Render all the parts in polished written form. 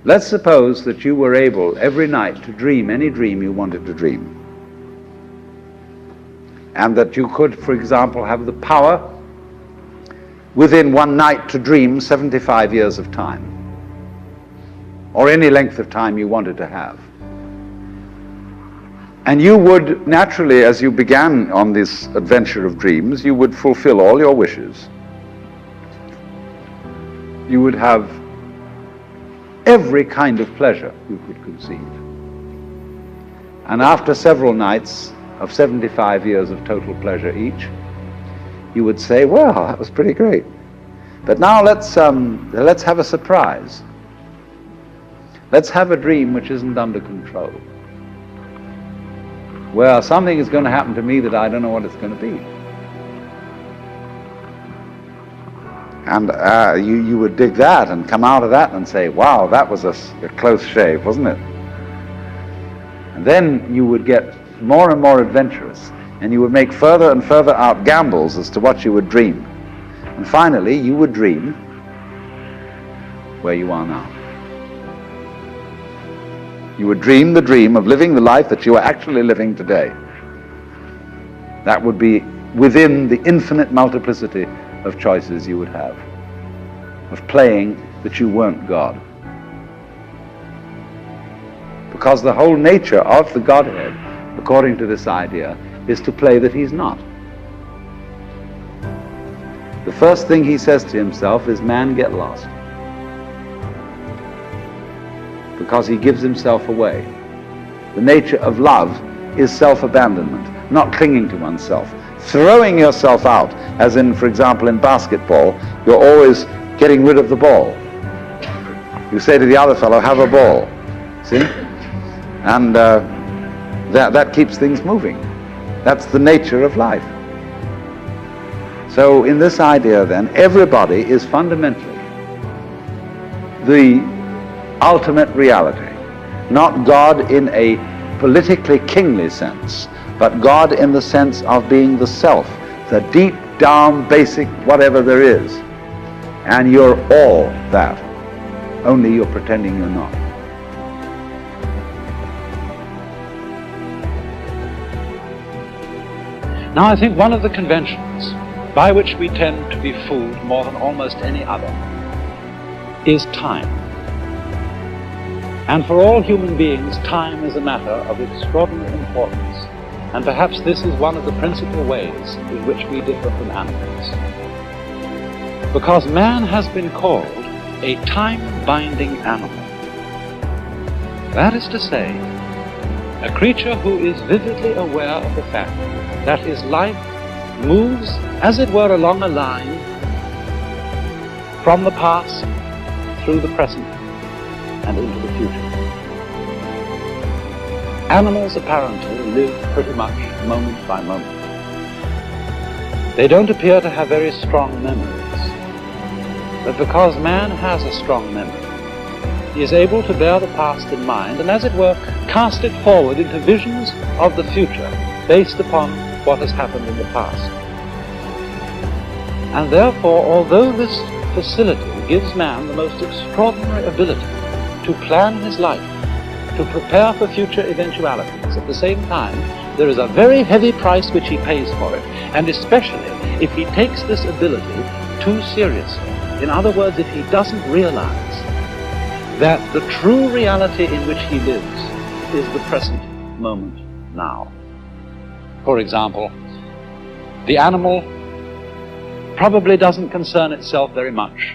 Let's suppose that you were able every night to dream any dream you wanted to dream. And that you could, for example, have the power within one night to dream 75 years of time, or any length of time you wanted to have. And you would naturally, as you began on this adventure of dreams, you would fulfill all your wishes. You would have every kind of pleasure you could conceive. And after several nights of 75 years of total pleasure each, you would say, well, that was pretty great. But now let's have a surprise. Let's have a dream which isn't under control. Well, something is going to happen to me that I don't know what it's going to be. And you would dig that and come out of that and say, wow, that was a close shave, wasn't it? And then you would get more and more adventurous, and you would make further and further out gambles as to what you would dream. And finally, you would dream where you are now. You would dream the dream of living the life that you are actually living today. That would be within the infinite multiplicity of choices you would have, of playing that you weren't God. Because the whole nature of the Godhead, according to this idea, is to play that he's not. The first thing he says to himself is, man, get lost. Because he gives himself away. The nature of love is self-abandonment, not clinging to oneself. Throwing yourself out, as in, for example, in basketball, you're always getting rid of the ball. You say to the other fellow, have a ball. See? And that keeps things moving. That's the nature of life. So in this idea then, everybody is fundamentally the ultimate reality, not God in a politically kingly sense, but God in the sense of being the self, the deep down basic whatever there is. And you're all that, only you're pretending you're not. Now I think one of the conventions by which we tend to be fooled more than almost any other is time. And for all human beings, time is a matter of extraordinary importance. And perhaps this is one of the principal ways in which we differ from animals. Because man has been called a time-binding animal. That is to say, a creature who is vividly aware of the fact that his life moves, as it were, along a line from the past through the present and into the future. Animals apparently live pretty much moment by moment. They don't appear to have very strong memories, but because man has a strong memory, he is able to bear the past in mind and, as it were, cast it forward into visions of the future based upon what has happened in the past. And therefore, although this facility gives man the most extraordinary ability to plan his life, to prepare for future eventualities, at the same time, there is a very heavy price which he pays for it, and especially if he takes this ability too seriously. In other words, if he doesn't realize that the true reality in which he lives is the present moment now. For example, the animal probably doesn't concern itself very much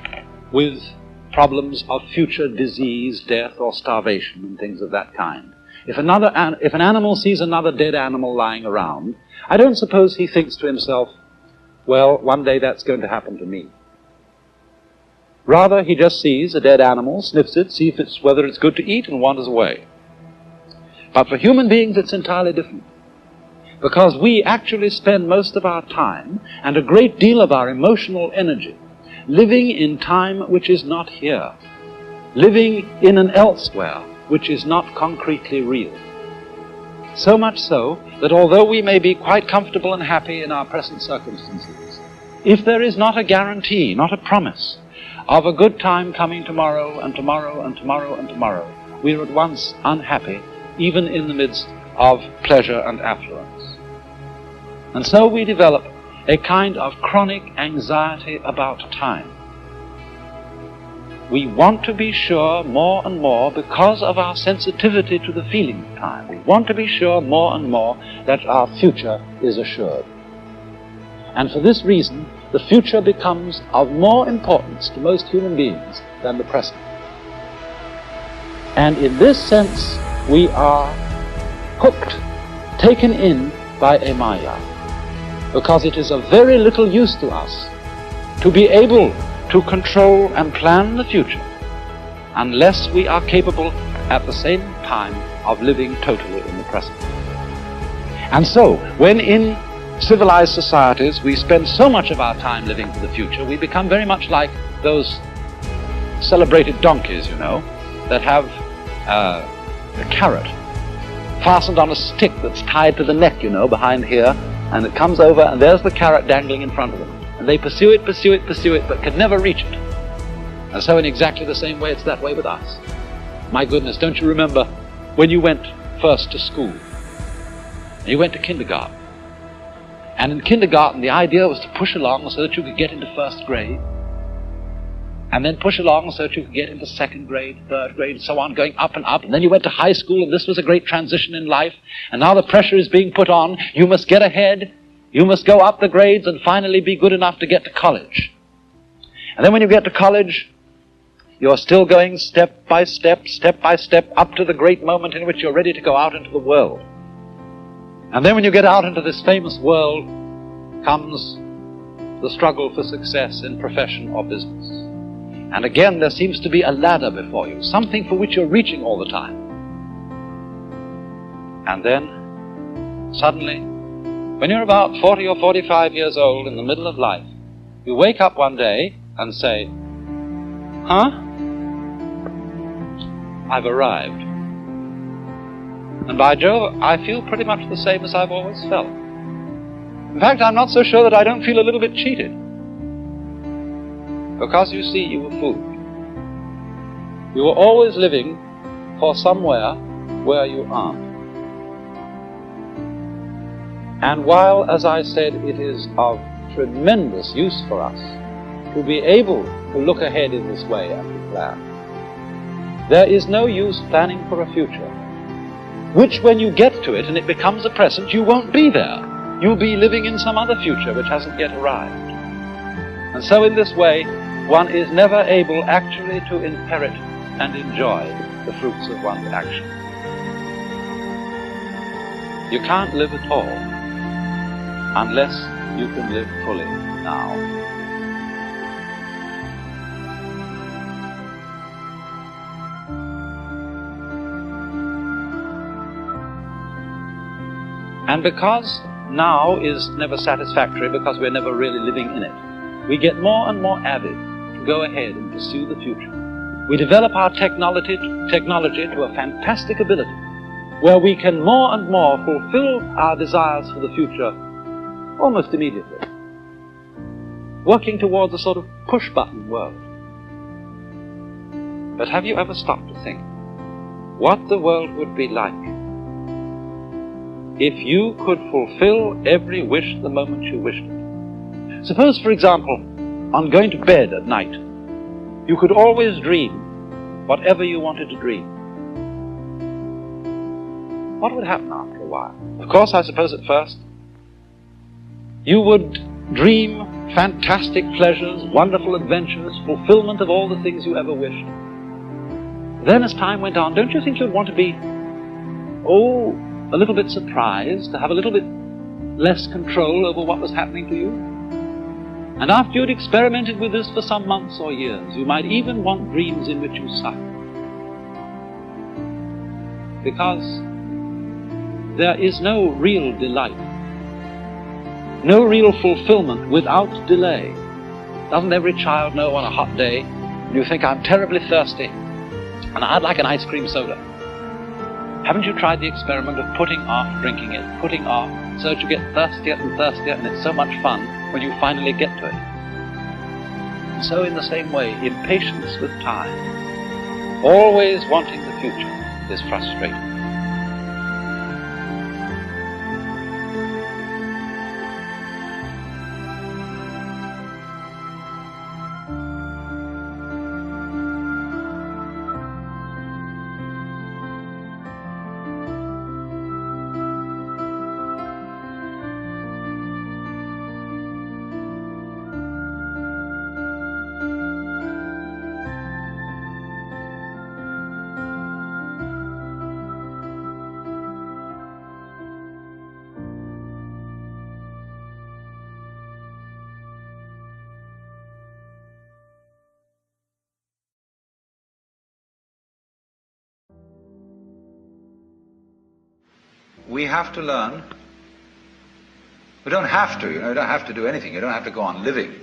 with problems of future disease, death, or starvation, and things of that kind. If an animal sees another dead animal lying around, I don't suppose he thinks to himself, well, one day that's going to happen to me. Rather, he just sees a dead animal, sniffs it, sees whether it's good to eat, and wanders away. But for human beings, it's entirely different. Because we actually spend most of our time and a great deal of our emotional energy living in time which is not here, living in an elsewhere which is not concretely real. So much so that although we may be quite comfortable and happy in our present circumstances, if there is not a guarantee, not a promise, of a good time coming tomorrow and tomorrow and tomorrow and tomorrow, we are at once unhappy, even in the midst of pleasure and affluence. And so we develop a kind of chronic anxiety about time. We want to be sure more and more, because of our sensitivity to the feeling of time, we want to be sure more and more that our future is assured. And for this reason, the future becomes of more importance to most human beings than the present. And in this sense, we are hooked, taken in by a maya, because it is of very little use to us to be able to control and plan the future unless we are capable at the same time of living totally in the present. And so, when in civilized societies we spend so much of our time living for the future, we become very much like those celebrated donkeys, you know, that have a carrot fastened on a stick that's tied to the neck, you know, behind here, and it comes over, and there's the carrot dangling in front of them. And they pursue it, but can never reach it. And so in exactly the same way, it's that way with us. My goodness, don't you remember when you went first to school? You went to kindergarten. And in kindergarten, the idea was to push along so that you could get into first grade, and then push along so that you could get into second grade, third grade, and so on, going up and up. And then you went to high school, and this was a great transition in life. And now the pressure is being put on. You must get ahead. You must go up the grades and finally be good enough to get to college. And then when you get to college, you're still going step by step, up to the great moment in which you're ready to go out into the world. And then when you get out into this famous world, comes the struggle for success in profession or business. And again, there seems to be a ladder before you, something for which you're reaching all the time. And then, suddenly, when you're about 40 or 45 years old in the middle of life, you wake up one day and say, huh? I've arrived. And by Jove, I feel pretty much the same as I've always felt. In fact, I'm not so sure that I don't feel a little bit cheated. Because you see, you were fooled. You were always living for somewhere where you aren't. And while, as I said, it is of tremendous use for us to be able to look ahead in this way and to plan, there is no use planning for a future, which when you get to it and it becomes a present, you won't be there. You'll be living in some other future which hasn't yet arrived. And so in this way, one is never able actually to inherit and enjoy the fruits of one's action. You can't live at all unless you can live fully now. And because now is never satisfactory, because we're never really living in it, we get more and more avid to go ahead and pursue the future. We develop our technology to a fantastic ability, where we can more and more fulfill our desires for the future almost immediately, working towards a sort of push-button world. But have you ever stopped to think what the world would be like if you could fulfill every wish the moment you wished it? Suppose, for example, on going to bed at night, you could always dream whatever you wanted to dream. What would happen after a while? Of course, I suppose at first, you would dream fantastic pleasures, wonderful adventures, fulfillment of all the things you ever wished. Then as time went on, don't you think you'd want to be, a little bit surprised, to have a little bit less control over what was happening to you? And after you'd experimented with this for some months or years, you might even want dreams in which you suffer. Because there is no real delight, no real fulfillment without delay. Doesn't every child know on a hot day, when you think, I'm terribly thirsty, and I'd like an ice cream soda? Haven't you tried the experiment of putting off drinking it, putting off, so that you get thirstier and thirstier, and it's so much fun when you finally get to it? And so in the same way, impatience with time, always wanting the future, is frustrating. We have to learn. We don't have to, you don't have to do anything. You don't have to go on living.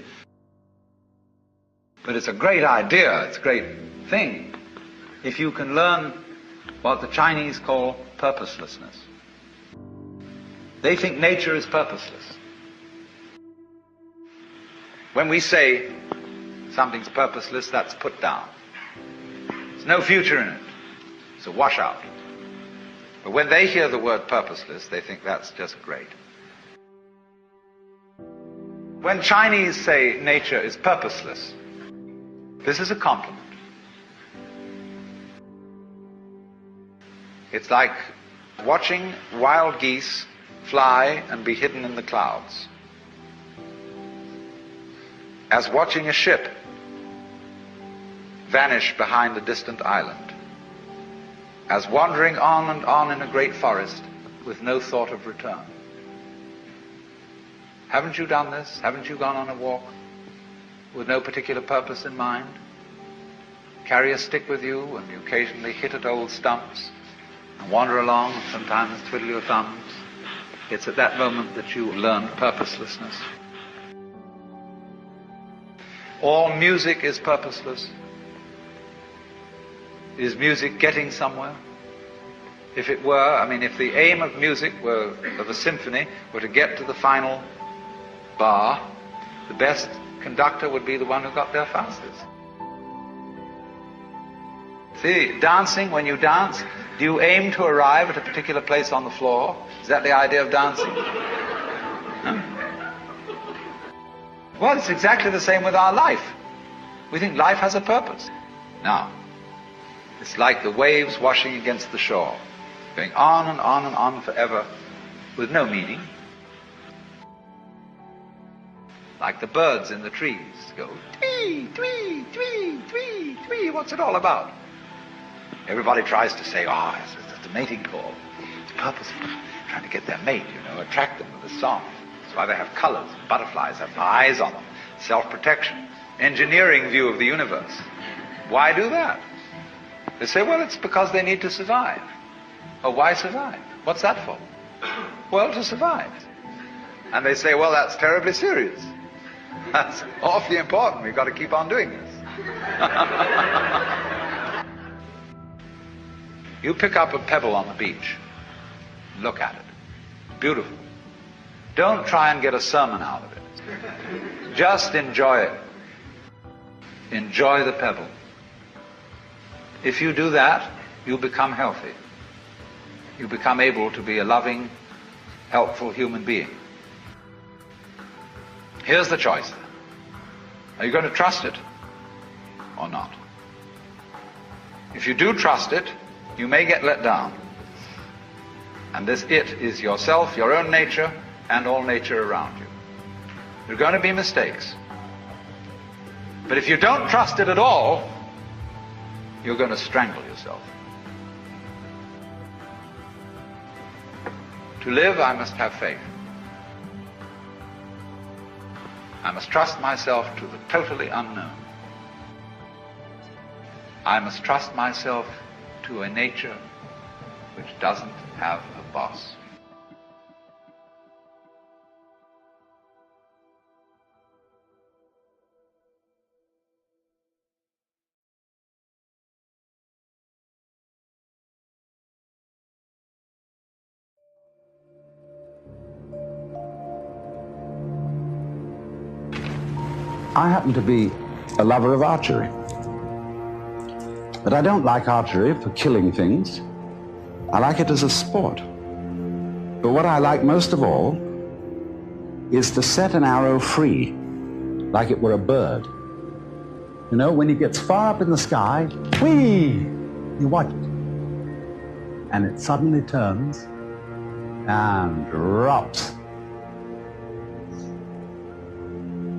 But it's a great idea, it's a great thing, if you can learn what the Chinese call purposelessness. They think nature is purposeless. When we say something's purposeless, that's put down. There's no future in it. It's a washout. But when they hear the word purposeless, they think that's just great. When Chinese say nature is purposeless, this is a compliment. It's like watching wild geese fly and be hidden in the clouds, as watching a ship vanish behind a distant island, as wandering on and on in a great forest with no thought of return. Haven't you done this? Haven't you gone on a walk with no particular purpose in mind? Carry a stick with you and you occasionally hit at old stumps and wander along and sometimes twiddle your thumbs. It's at that moment that you learn purposelessness. All music is purposeless. Is music getting somewhere? If it were, if the aim of music were, of a symphony, were to get to the final bar, the best conductor would be the one who got there fastest. See, dancing, when you dance, do you aim to arrive at a particular place on the floor? Is that the idea of dancing? No? Well, it's exactly the same with our life. We think life has a purpose. Now, it's like the waves washing against the shore, going on and on and on forever with no meaning. Like the birds in the trees go, twee, twee, twee, twee, twee. What's it all about? Everybody tries to say, it's a mating call. It's purposeful. Trying to get their mate, attract them with a song. That's why they have colors. Butterflies have eyes on them. Self-protection. Engineering view of the universe. Why do that? They say, well, it's because they need to survive. Oh, why survive? What's that for? Well, to survive. And they say, well, that's terribly serious. That's awfully important. We've got to keep on doing this. You pick up a pebble on the beach. Look at it. Beautiful. Don't try and get a sermon out of it. Just enjoy it. Enjoy the pebble. If you do that, you become healthy. You become able to be a loving, helpful human being. Here's the choice. Are you going to trust it or not? If you do trust it, you may get let down. And this it is yourself, your own nature, and all nature around you. There are going to be mistakes. But if you don't trust it at all, you're going to strangle yourself. To live, I must have faith. I must trust myself to the totally unknown. I must trust myself to a nature which doesn't have a boss. I happen to be a lover of archery. But I don't like archery for killing things. I like it as a sport. But what I like most of all is to set an arrow free, like it were a bird. You know, when it gets far up in the sky, whee, you watch it. And it suddenly turns and drops.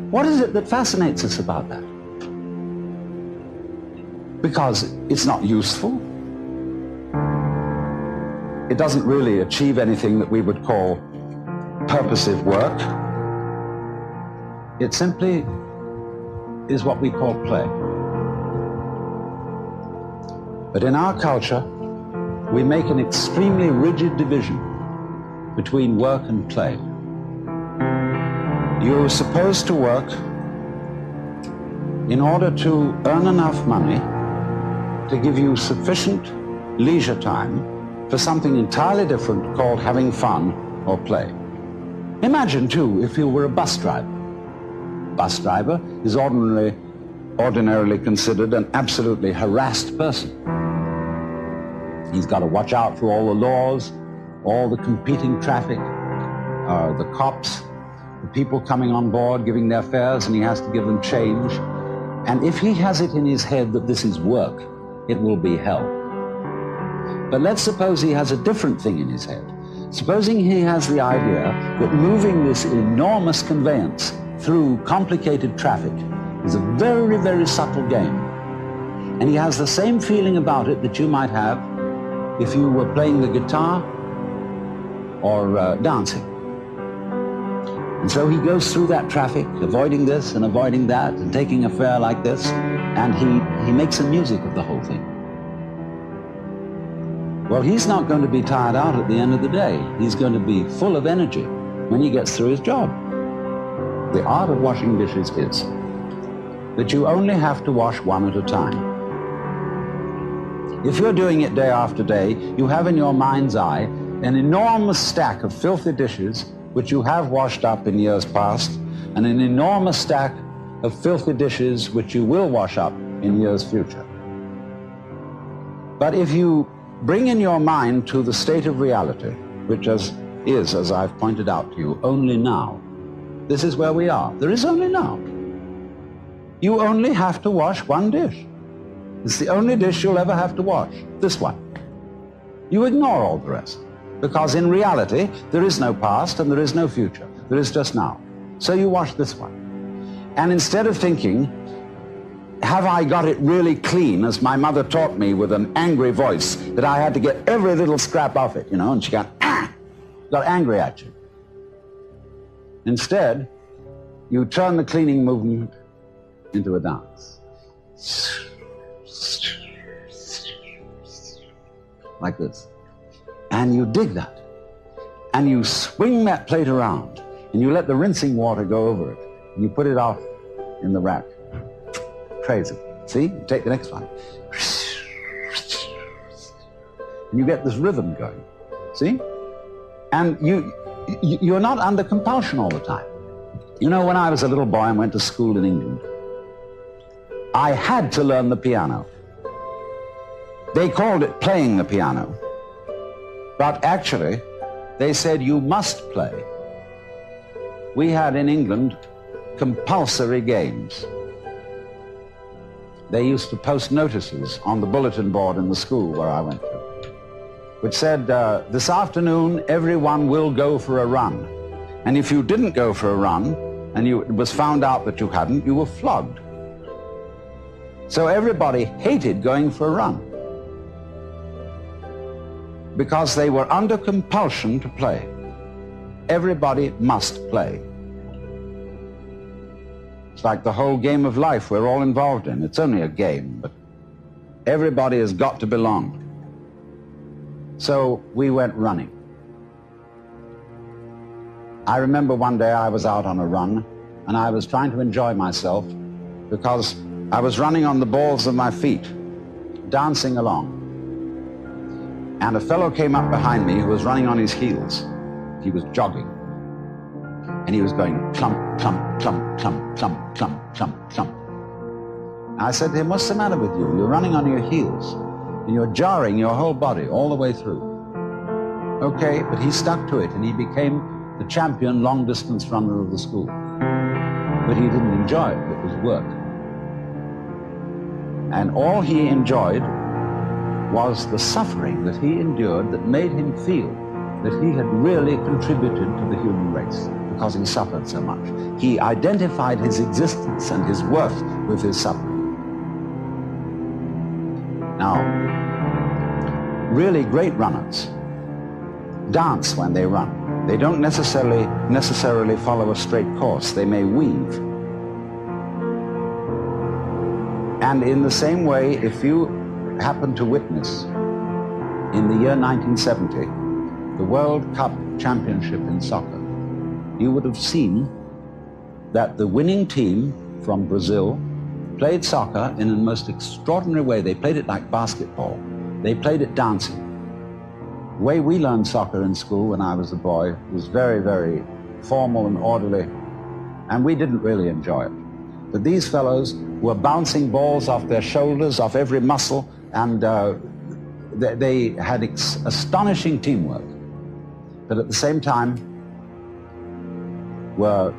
What is it that fascinates us about that? Because it's not useful. It doesn't really achieve anything that we would call purposive work. It simply is what we call play. But in our culture, we make an extremely rigid division between work and play. You're supposed to work in order to earn enough money to give you sufficient leisure time for something entirely different called having fun or play. Imagine, too, if you were a bus driver. Bus driver is ordinarily considered an absolutely harassed person. He's got to watch out for all the laws, all the competing traffic, the cops, the people coming on board giving their fares, and he has to give them change. And if he has it in his head that this is work, it will be hell. But let's suppose he has a different thing in his head. Supposing he has the idea that moving this enormous conveyance through complicated traffic is a very, very subtle game. And he has the same feeling about it that you might have if you were playing the guitar or dancing. And so he goes through that traffic, avoiding this and avoiding that, and taking a fare like this, and he makes some music of the whole thing. Well, he's not going to be tired out at the end of the day. He's going to be full of energy when he gets through his job. The art of washing dishes is that you only have to wash one at a time. If you're doing it day after day, you have in your mind's eye an enormous stack of filthy dishes which you have washed up in years past, and an enormous stack of filthy dishes which you will wash up in years future. But if you bring in your mind to the state of reality, which is, as I've pointed out to you, only now. This is where we are. There is only now. You only have to wash one dish. It's the only dish you'll ever have to wash, this one. You ignore all the rest, because in reality, there is no past and there is no future. There is just now. So you wash this one. And instead of thinking, have I got it really clean, as my mother taught me with an angry voice, that I had to get every little scrap off it, you know, and she got angry at you. Instead, you turn the cleaning movement into a dance. Like this. And you dig that. And you swing that plate around, and you let the rinsing water go over it, and you put it off in the rack. Crazy. See? Take the next one. And you get this rhythm going. See? And you're not under compulsion all the time. You know, when I was a little boy and went to school in England, I had to learn the piano. They called it playing the piano. But actually, they said you must play. We had in England compulsory games. They used to post notices on the bulletin board in the school where I went to, which said, this afternoon, everyone will go for a run. And if you didn't go for a run, and it was found out that you hadn't, you were flogged. So everybody hated going for a run, because they were under compulsion to play. Everybody must play. It's like the whole game of life we're all involved in. It's only a game, but everybody has got to belong. So we went running. I remember one day I was out on a run, and I was trying to enjoy myself because I was running on the balls of my feet, dancing along. And a fellow came up behind me who was running on his heels. He was jogging. And he was going clump, clump, clump, clump, clump, clump, clump, clump. I said to him, what's the matter with you? You're running on your heels and you're jarring your whole body all the way through. Okay, but he stuck to it and he became the champion long-distance runner of the school. But he didn't enjoy it. It was work. And all he enjoyed was the suffering that he endured that made him feel that he had really contributed to the human race because he suffered so much. He identified his existence and his worth with his suffering. Now, really great runners dance when they run. They don't necessarily follow a straight course. They may weave. And in the same way, if you happen to witness in the year 1970 the World Cup Championship in soccer, you would have seen that the winning team from Brazil played soccer in the most extraordinary way. They played it like basketball. They played it dancing. The way we learned soccer in school when I was a boy was very, very formal and orderly, and we didn't really enjoy it. But these fellows were bouncing balls off their shoulders, off every muscle, and they had astonishing teamwork. But at the same time, were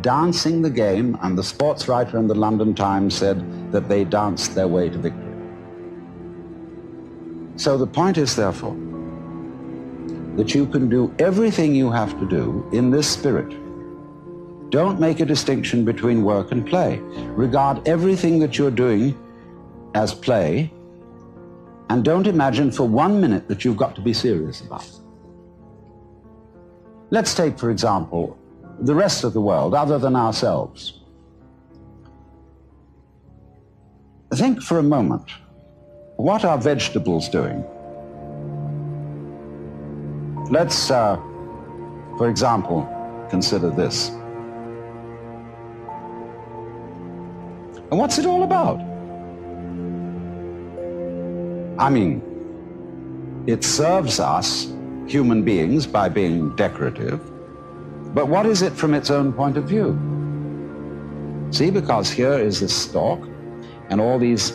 dancing the game, and the sports writer in the London Times said that they danced their way to victory. So the point is, therefore, that you can do everything you have to do in this spirit. Don't make a distinction between work and play. Regard everything that you're doing as play, and don't imagine for 1 minute that you've got to be serious about it. Let's take, for example, the rest of the world, other than ourselves. Think for a moment, what are vegetables doing? Let's, for example, consider this. And what's it all about? I mean, it serves us, human beings, by being decorative, but what is it from its own point of view? See, because here is this stalk, and all these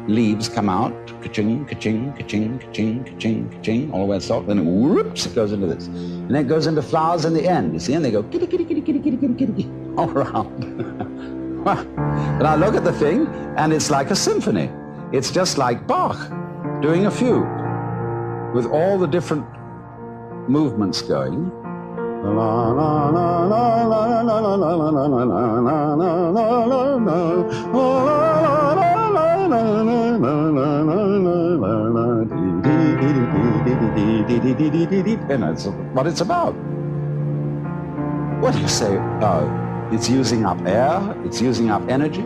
leaves come out, ka-ching, ka-ching, ka-ching, ka-ching, ka-ching, ka-ching, all the way to the stalk, then it, whoops, it goes into this. And then it goes into flowers in the end, you see, and they go kitty, kitty, kitty, kitty, kitty, kitty, kitty, kitty, all around. And I look at the thing, and it's like a symphony. It's just like Bach doing a fugue with all the different movements going. And that's what it's about. What do you say? It's using up air, it's using up energy,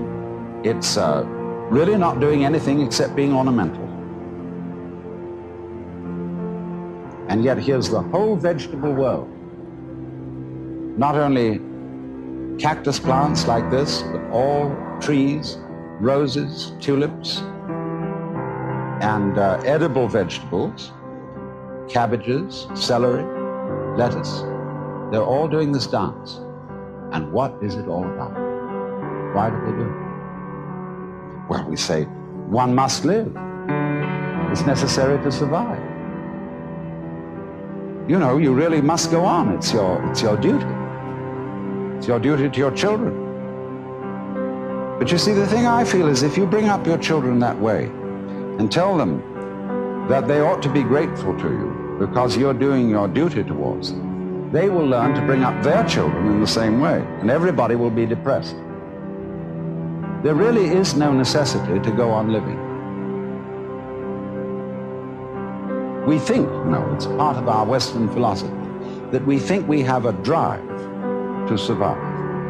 it's really not doing anything except being ornamental. And yet here's the whole vegetable world. Not only cactus plants like this, but all trees, roses, tulips, and edible vegetables, cabbages, celery, lettuce. They're all doing this dance. And what is it all about? Why do they do it? Well, we say, one must live. It's necessary to survive. You know, you really must go on. It's your duty. It's your duty to your children. But you see, the thing I feel is if you bring up your children that way and tell them that they ought to be grateful to you because you're doing your duty towards them, they will learn to bring up their children in the same way, and everybody will be depressed. There really is no necessity to go on living. We think, it's part of our Western philosophy, that we think we have a drive to survive,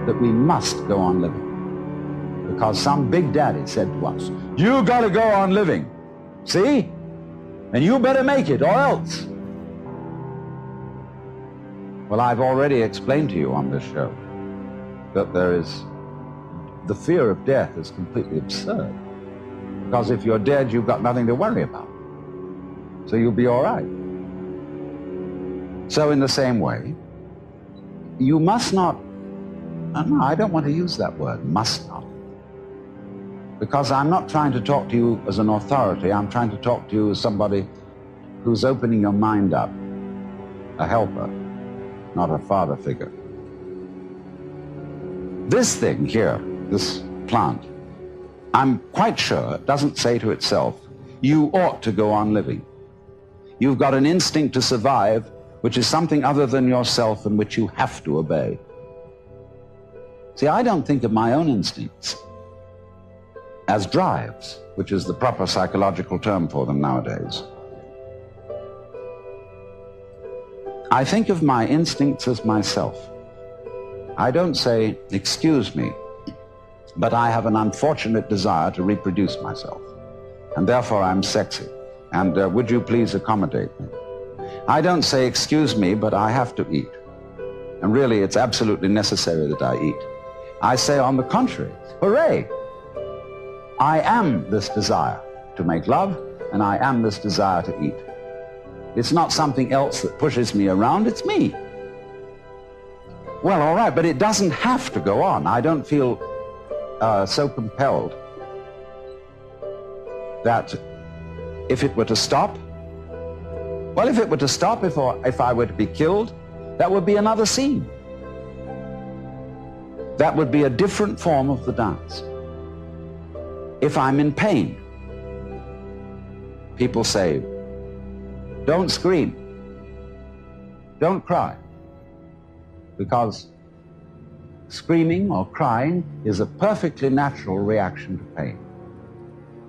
that we must go on living. Because some big daddy said to us, you gotta go on living, see? And you better make it or else. Well, I've already explained to you on this show that the fear of death is completely absurd. Because if you're dead, you've got nothing to worry about. So you'll be all right. So in the same way, you must not, no, I don't want to use that word, must not. Because I'm not trying to talk to you as an authority, I'm trying to talk to you as somebody who's opening your mind up, a helper, not a father figure. This thing here, this plant, I'm quite sure it doesn't say to itself, you ought to go on living. You've got an instinct to survive, which is something other than yourself and which you have to obey. See, I don't think of my own instincts as drives, which is the proper psychological term for them nowadays. I think of my instincts as myself. I don't say, excuse me, but I have an unfortunate desire to reproduce myself, and therefore I'm sexy, and would you please accommodate me? I don't say, excuse me, but I have to eat, and really it's absolutely necessary that I eat. I say, on the contrary, hooray! I am this desire to make love, and I am this desire to eat. It's not something else that pushes me around, it's me. Well, all right, but it doesn't have to go on. I don't feel so compelled that if it were to stop, well, if it were to stop, if I were to be killed, that would be another scene. That would be a different form of the dance. If I'm in pain, people say, don't scream, don't cry, because screaming or crying is a perfectly natural reaction to pain.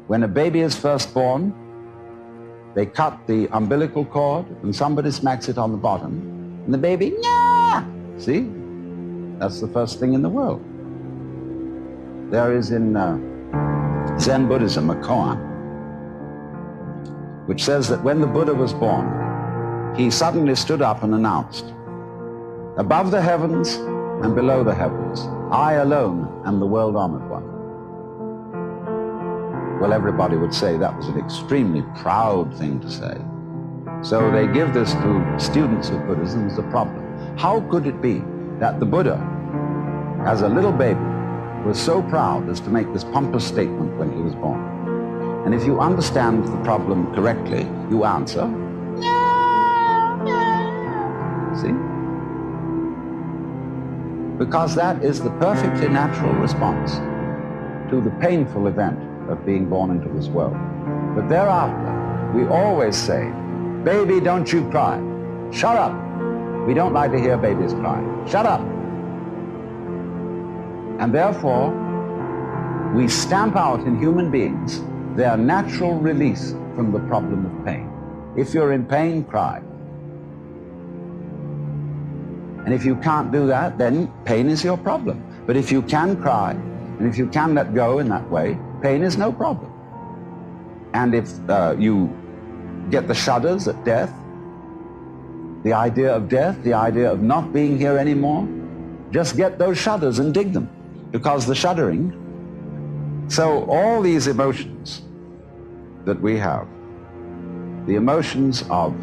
When a baby is first born, they cut the umbilical cord and somebody smacks it on the bottom, and the baby, yeah! See? That's the first thing in the world. There is in Zen Buddhism a koan, which says that when the Buddha was born, he suddenly stood up and announced, above the heavens and below the heavens, I alone am the world-honored one. Well, everybody would say that was an extremely proud thing to say. So they give this to students of Buddhism as a problem. How could it be that the Buddha, as a little baby, was so proud as to make this pompous statement when he was born? And if you understand the problem correctly, you answer, see? Because that is the perfectly natural response to the painful event of being born into this world. But thereafter, we always say, baby, don't you cry. Shut up. We don't like to hear babies cry. Shut up. And therefore, we stamp out in human beings their natural release from the problem of pain. If you're in pain, cry. And if you can't do that, then pain is your problem. But if you can cry, and if you can let go in that way, pain is no problem. And if you get the shudders at death, the idea of death, the idea of not being here anymore, just get those shudders and dig them, because the shuddering. So all these emotions that we have, the emotions of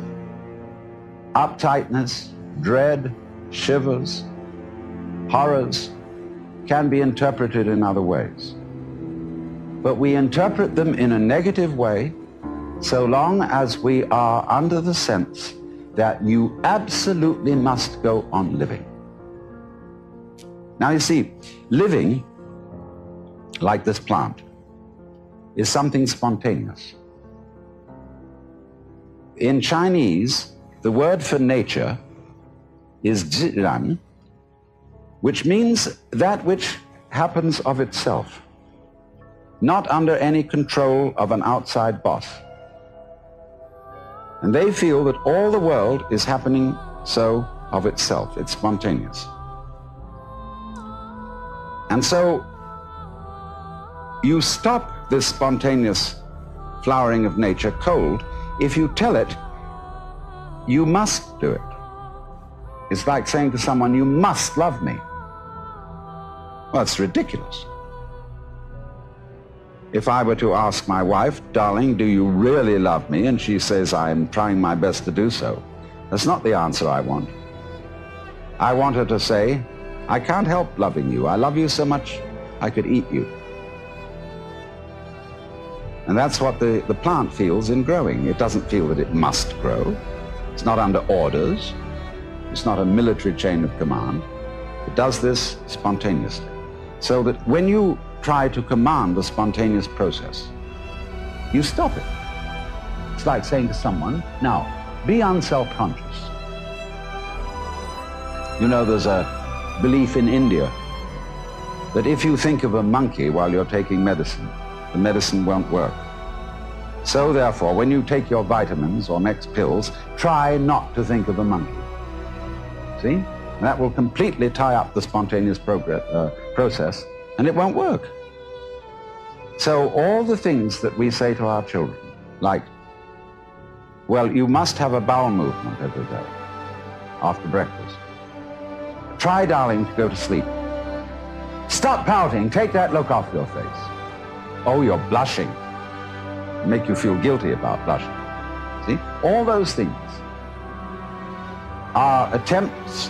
uptightness, dread, shivers, horrors, can be interpreted in other ways. But we interpret them in a negative way so long as we are under the sense that you absolutely must go on living. Now you see, living, like this plant, is something spontaneous. In Chinese, the word for nature is zhiran, which means that which happens of itself, not under any control of an outside boss. And they feel that all the world is happening so of itself. It's spontaneous. And so you stop this spontaneous flowering of nature cold if you tell it you must do it. It's like saying to someone, you must love me. Well, it's ridiculous. If I were to ask my wife, darling, do you really love me? And she says, I'm trying my best to do so. That's not the answer I want. I want her to say, I can't help loving you. I love you so much I could eat you. And that's what the plant feels in growing. It doesn't feel that it must grow. It's not under orders. It's not a military chain of command. It does this spontaneously. So that when you try to command the spontaneous process, you stop it. It's like saying to someone, now, be unself-conscious. You know, there's a belief in India that if you think of a monkey while you're taking medicine, the medicine won't work. So therefore, when you take your vitamins or next pills, try not to think of a monkey. See? And that will completely tie up the spontaneous process, and it won't work. So all the things that we say to our children, like, well, you must have a bowel movement every day after breakfast. Try, darling, to go to sleep. Stop pouting. Take that look off your face. Oh, you're blushing. Make you feel guilty about blushing. See? All those things are attempts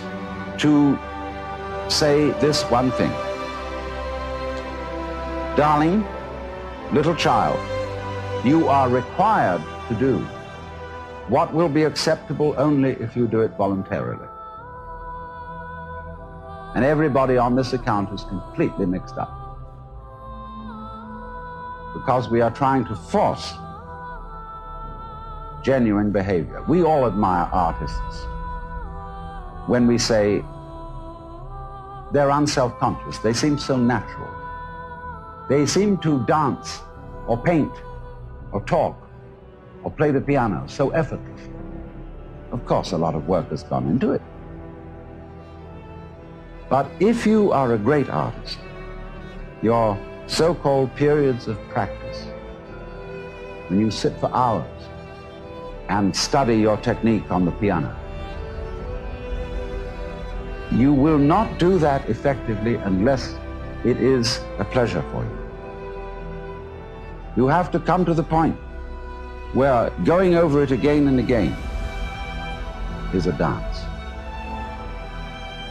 to say this one thing. Darling, little child, you are required to do what will be acceptable only if you do it voluntarily. And everybody on this account is completely mixed up, because we are trying to force genuine behavior. We all admire artists when we say they're unself-conscious. They seem so natural. They seem to dance or paint or talk or play the piano so effortlessly. Of course, a lot of work has gone into it. But if you are a great artist, your so-called periods of practice, when you sit for hours and study your technique on the piano, you will not do that effectively unless it is a pleasure for you. You have to come to the point where going over it again and again is a dance.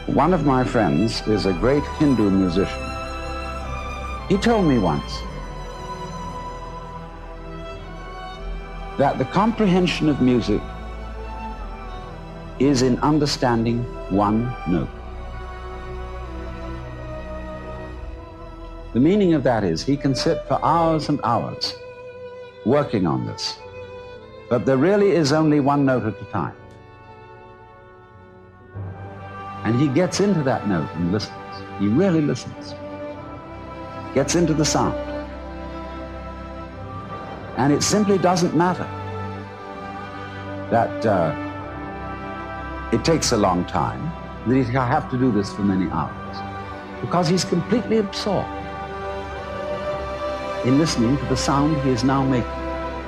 One of my friends is a great Hindu musician. He told me once that the comprehension of music is in understanding one note. The meaning of that is he can sit for hours and hours working on this, but there really is only one note at a time. And he gets into that note and listens. He really listens. Gets into the sound. And it simply doesn't matter that it takes a long time, that he'll have to do this for many hours, because he's completely absorbed in listening to the sound he is now making.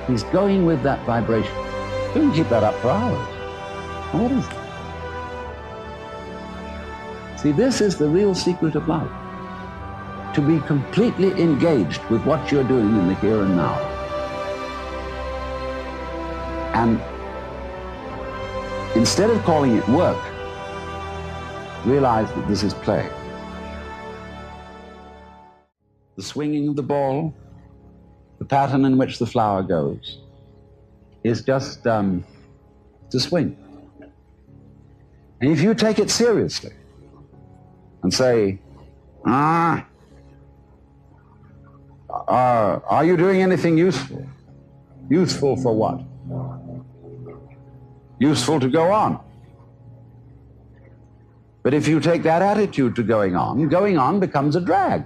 He's going with that vibration. You can keep that up for hours. And what is it? See, this is the real secret of life. To be completely engaged with what you're doing in the here and now. And instead of calling it work, realize that this is play. The swinging of the ball, the pattern in which the flower goes, is just to swing. And if you take it seriously and say, are you doing anything useful? Useful for what? Useful to go on. But if you take that attitude to going on becomes a drag.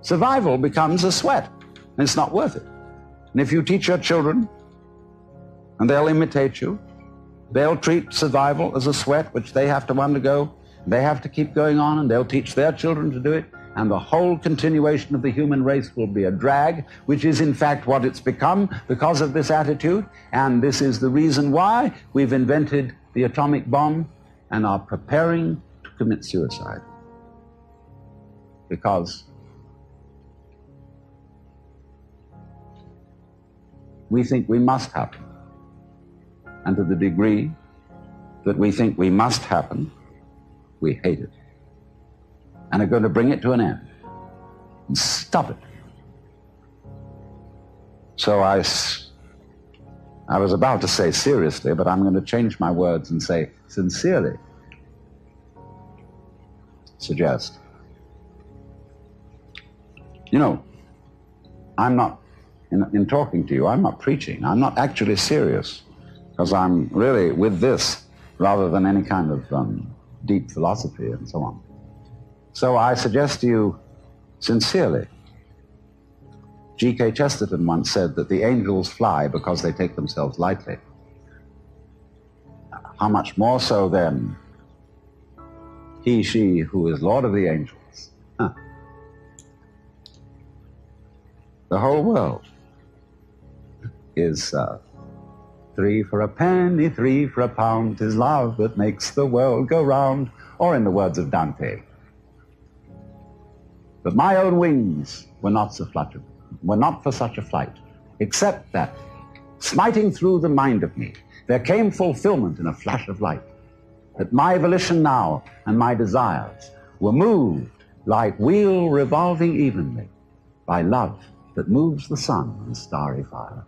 Survival becomes a sweat, and it's not worth it. And if you teach your children, and they'll imitate you, they'll treat survival as a sweat which they have to undergo, they have to keep going on, and they'll teach their children to do it, and the whole continuation of the human race will be a drag, which is in fact what it's become because of this attitude. And this is the reason why we've invented the atomic bomb and are preparing to commit suicide. Because we think we must happen. And to the degree that we think we must happen, we hate it and are going to bring it to an end and stop it. So I was about to say seriously, but I'm going to change my words and say sincerely suggest. You know, I'm not, in talking to you, I'm not preaching. I'm not actually serious, because I'm really with this rather than any kind of deep philosophy and so on. So I suggest to you sincerely. G.K. Chesterton once said that the angels fly because they take themselves lightly. How much more so then he, she who is Lord of the angels? Huh. The whole world is 3 for a penny, 3 for a pound, 'tis love that makes the world go round, or in the words of Dante, but my own wings were not for such a flight, except that, smiting through the mind of me, there came fulfillment in a flash of light, that my volition now and my desires were moved like wheel revolving evenly by love that moves the sun and starry fire.